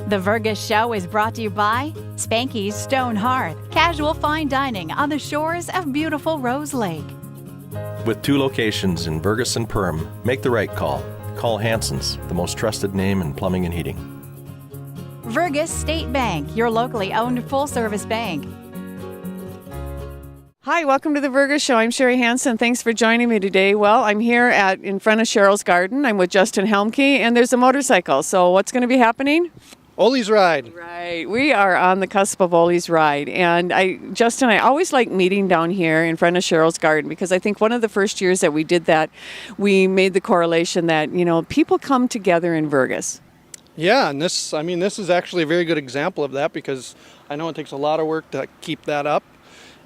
The Vergas Show is brought to you by Spanky's Stone Hearth, casual fine dining on the shores of beautiful Rose Lake. With 2 locations in Vergas and Perm, make the right call. Call Hanson's, the most trusted name in plumbing and heating. Vergas State Bank, your locally owned full-service bank. Hi, welcome to the Vergas Show. I'm Sherry Hansen. Thanks for joining me today. Well, I'm here in front of Cheryl's Garden. I'm with Justin Helmke, and there's a motorcycle. So what's going to be happening? Ollie's Ride. Right. We are on the cusp of Ollie's Ride. And Justin, I always like meeting down here in front of Cheryl's Garden because I think one of the first years that we did that, we made the correlation that, people come together in Vergas. Yeah, and this is actually a very good example of that because I know it takes a lot of work to keep that up.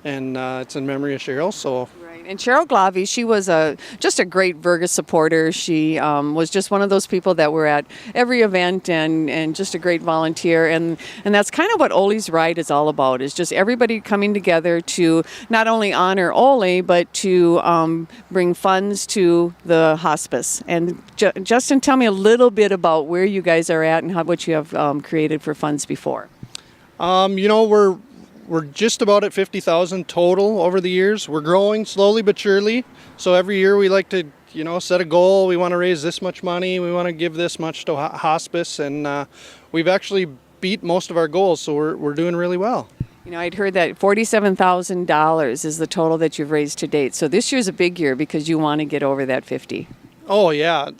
And it's in memory of Cheryl, so... Right. And Cheryl Glavy, she was just a great Vergas supporter. She was just one of those people that were at every event and just a great volunteer. And that's kind of what Ollie's Ride is all about, is just everybody coming together to not only honor Ollie, but to bring funds to the hospice. And Justin, tell me a little bit about where you guys are at and what you have created for funds before. We're just about at 50,000 total over the years. We're growing slowly but surely. So every year we like to, set a goal. We want to raise this much money. We want to give this much to hospice. And we've actually beat most of our goals. So we're doing really well. I'd heard that $47,000 is the total that you've raised to date. So this year's a big year because you want to get over that 50. Oh, yeah.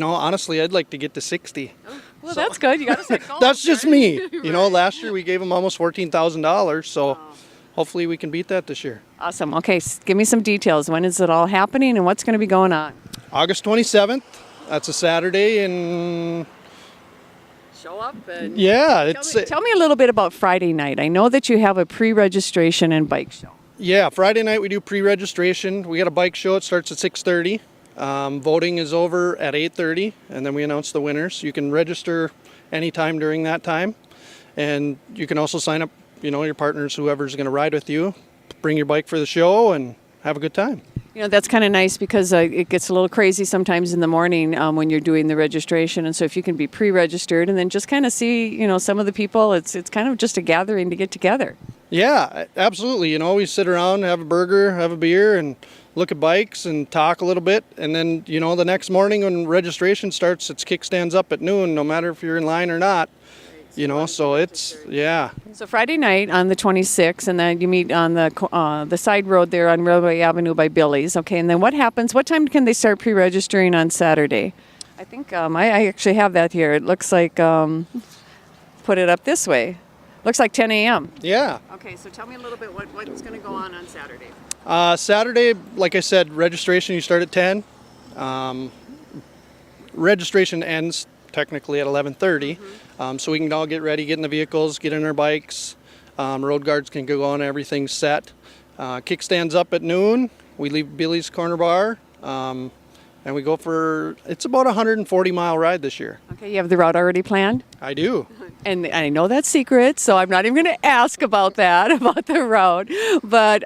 Honestly, I'd like to get to 60. Well, that's good. You got to set goals. That's just me. Right. Last year we gave them almost $14,000, so hopefully we can beat that this year. Awesome. Okay, give me some details. When is it all happening and what's going to be going on? August 27th. That's a Saturday, and show up and tell me a little bit about Friday night. I know that you have a pre-registration and bike show. Yeah, Friday night we do pre-registration. We got a bike show. It starts at 6:30. Voting is over at 8:30, and then we announce the winners. You can register anytime during that time, and you can also sign up, your partners, whoever's going to ride with you, bring your bike for the show, and have a good time. That's kind of nice because it gets a little crazy sometimes in the morning when you're doing the registration, and so if you can be pre-registered and then just kind of see, some of the people, it's kind of just a gathering to get together. Yeah, absolutely. We sit around, have a burger, have a beer, and look at bikes and talk a little bit. And then, the next morning when registration starts, it's kickstands up at noon, no matter if you're in line or not. So it's, yeah. So Friday night on the 26th, and then you meet on the side road there on Railway Avenue by Billy's. Okay, and then what happens? What time can they start pre-registering on Saturday? I think I actually have that here. It looks like, put it up this way. Looks like 10 a.m. Yeah. Okay, so tell me a little bit what's going to go on Saturday. Saturday, like I said, registration, you start at 10. Registration ends technically at 11:30. So we can all get ready, get in the vehicles, get in our bikes. Road guards can go on, everything's set. Kickstands up at noon. We leave Billy's Corner Bar. And we go it's about a 140-mile ride this year. Okay, you have the route already planned? I do. And I know that's secret, so I'm not even going to ask about that, about the route. But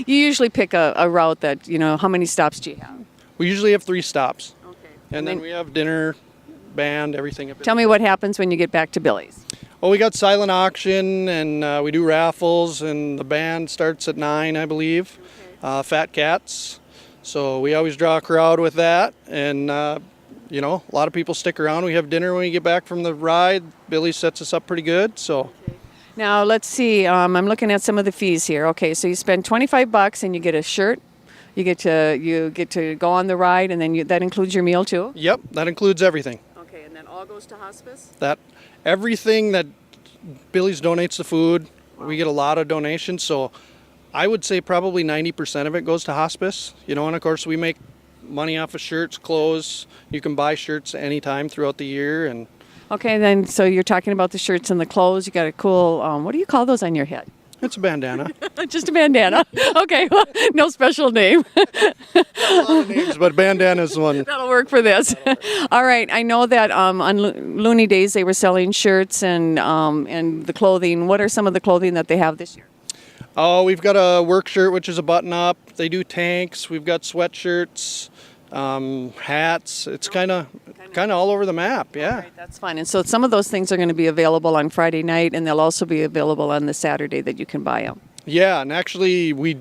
you usually pick a route that, how many stops do you have? We usually have 3 stops. Okay. And then we have dinner, band, everything. Tell me what happens when you get back to Billy's. Well, we got silent auction, and we do raffles, and the band starts at 9, I believe. Okay. Fat Cats. So we always draw a crowd with that, and a lot of people stick around. We have dinner when we get back from the ride. Billy sets us up pretty good. So now let's see. I'm looking at some of the fees here. Okay, so you spend $25 and you get a shirt. You get to go on the ride, and then that includes your meal too. Yep, that includes everything. Okay, and that all goes to hospice. Everything that Billy's donates the food. Wow. We get a lot of donations, so I would say probably 90% of it goes to hospice. And of course we make money off of shirts, clothes. You can buy shirts anytime throughout the year. And okay, then so you're talking about the shirts and the clothes. You got a cool, what do you call those on your head? It's a bandana. Just a bandana. Okay, well, no special name. A lot of names, but bandana's one. That'll work for this. All right, I know that on Looney Days they were selling shirts and the clothing. What are some of the clothing that they have this year? Oh, we've got a work shirt, which is a button-up. They do tanks. We've got sweatshirts. hats. It's kind of all over the map. Yeah. Right, that's fine. And so some of those things are going to be available on Friday night, and they'll also be available on the Saturday that you can buy them. Yeah, and actually we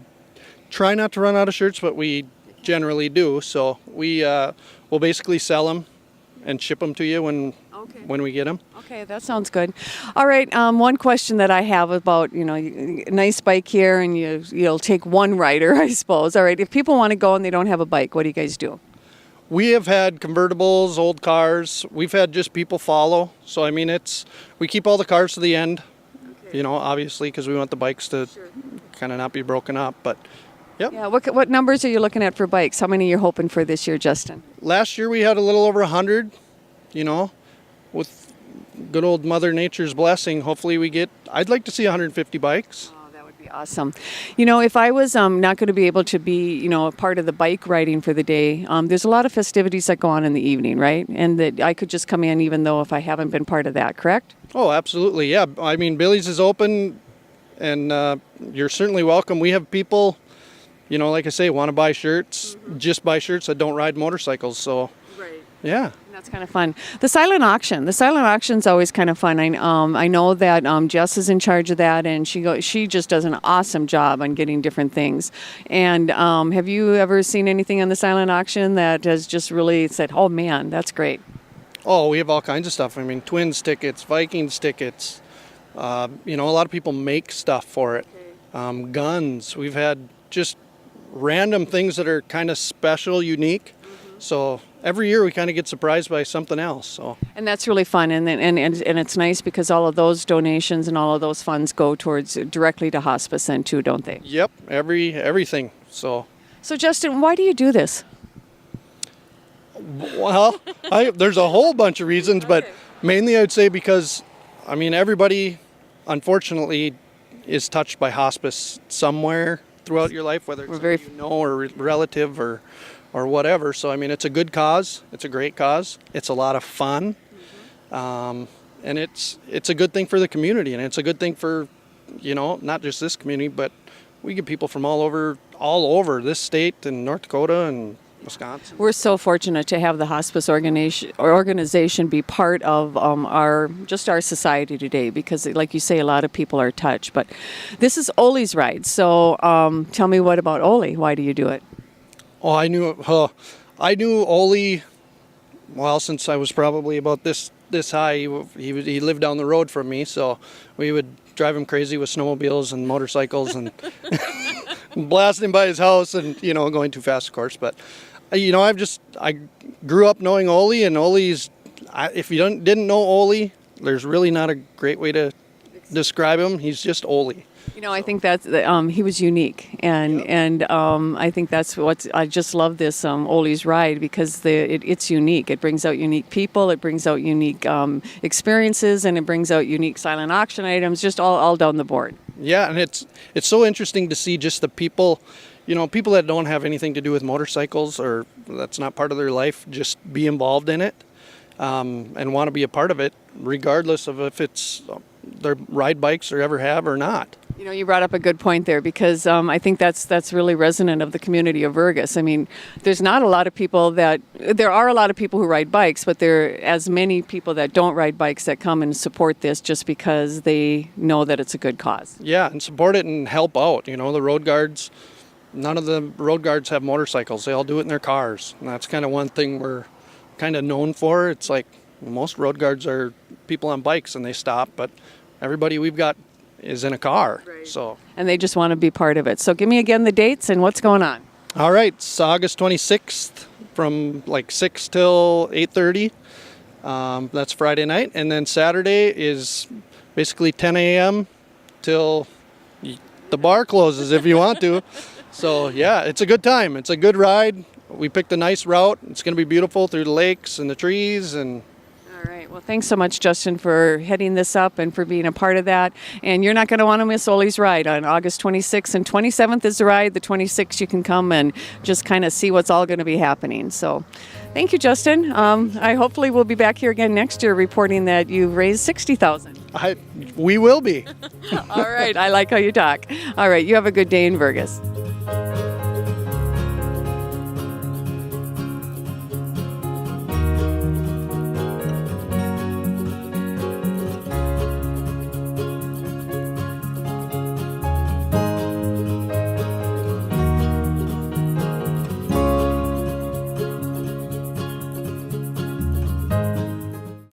try not to run out of shirts, but we generally do. So we will basically sell them and ship them to you when we get them. Okay, that sounds good. All right, one question that I have about, nice bike here, and you'll take one rider, I suppose. All right, if people want to go and they don't have a bike, what do you guys do? We have had convertibles, old cars. We've had just people follow. So I mean, we keep all the cars to the end. Okay. Obviously, because we want the bikes to kind of not be broken up. But yep. Yeah. What numbers are you looking at for bikes? How many are you hoping for this year, Justin? Last year we had a little over 100. With good old Mother Nature's blessing, hopefully I'd like to see 150 bikes. Oh, that would be awesome. If I was not going to be able to be, a part of the bike riding for the day, there's a lot of festivities that go on in the evening, right? And that I could just come in even though if I haven't been part of that, correct? Oh, absolutely. Yeah. I mean, Billy's is open, and you're certainly welcome. We have people, like I say, want to buy shirts, just buy shirts that don't ride motorcycles. So, right. Yeah. That's kind of fun. The silent auction's always kind of fun. I know that Jess is in charge of that, and she just does an awesome job on getting different things. And have you ever seen anything on the silent auction that has just really said, "Oh man, that's great"? Oh, we have all kinds of stuff. I mean, Twins tickets, Vikings tickets. A lot of people make stuff for it. Guns. We've had just random things that are kind of special, unique. So every year we kind of get surprised by something else. So. And that's really fun, and it's nice because all of those donations and all of those funds go towards directly to hospice then too, don't they? Yep, everything. So Justin, why do you do this? Well, there's a whole bunch of reasons, but mainly I would say because, I mean, everybody unfortunately is touched by hospice somewhere throughout your life, whether it's or relative or whatever. So I mean, it's a good cause. It's a great cause. It's a lot of fun, and it's a good thing for the community, and it's a good thing for not just this community, but we get people from all over this state and North Dakota and Wisconsin. We're so fortunate to have the hospice organization be part of our society today because, like you say, a lot of people are touched. But this is Oli's ride. So tell me, what about Oli? Why do you do it? Oh, I knew Oli, well, since I was probably about this high. He lived down the road from me, so we would drive him crazy with snowmobiles and motorcycles and blast him by his house and, going too fast, of course. But, I grew up knowing Oli, and Oli's, if you didn't know Oli, there's really not a great way to describe him. He's just Oli. I think that's he was unique, and I think that's I just love this Oli's ride because it's unique. It brings out unique people, it brings out unique experiences, and it brings out unique silent auction items, just all down the board. Yeah, and it's so interesting to see just the people, people that don't have anything to do with motorcycles or that's not part of their life, just be involved in it and want to be a part of it, regardless of if it's their ride bikes or ever have or not. You brought up a good point there because I think that's really resonant of the community of Vergas. I mean, there are a lot of people who ride bikes, but there are as many people that don't ride bikes that come and support this just because they know that it's a good cause. Yeah, and support it and help out. The road guards, none of the road guards have motorcycles. They all do it in their cars. And that's kind of one thing we're kind of known for. It's like most road guards are people on bikes and they stop, but everybody we've got is in a car. Right. So. And they just want to be part of it. So give me again the dates and what's going on. All right, it's August 26th from like 6 till 8:30. That's Friday night. And then Saturday is basically 10 a.m. till the bar closes if you want to. So yeah, it's a good time. It's a good ride. We picked a nice route. It's going to be beautiful through the lakes and the trees and. All right. Well, thanks so much, Justin, for heading this up and for being a part of that. And you're not going to want to miss Oli's ride on August 26th and 27th is the ride. The 26th you can come and just kind of see what's all going to be happening. So thank you, Justin. I hopefully will be back here again next year reporting that you've raised $60,000. We will be. All right. I like how you talk. All right. You have a good day in Vergas.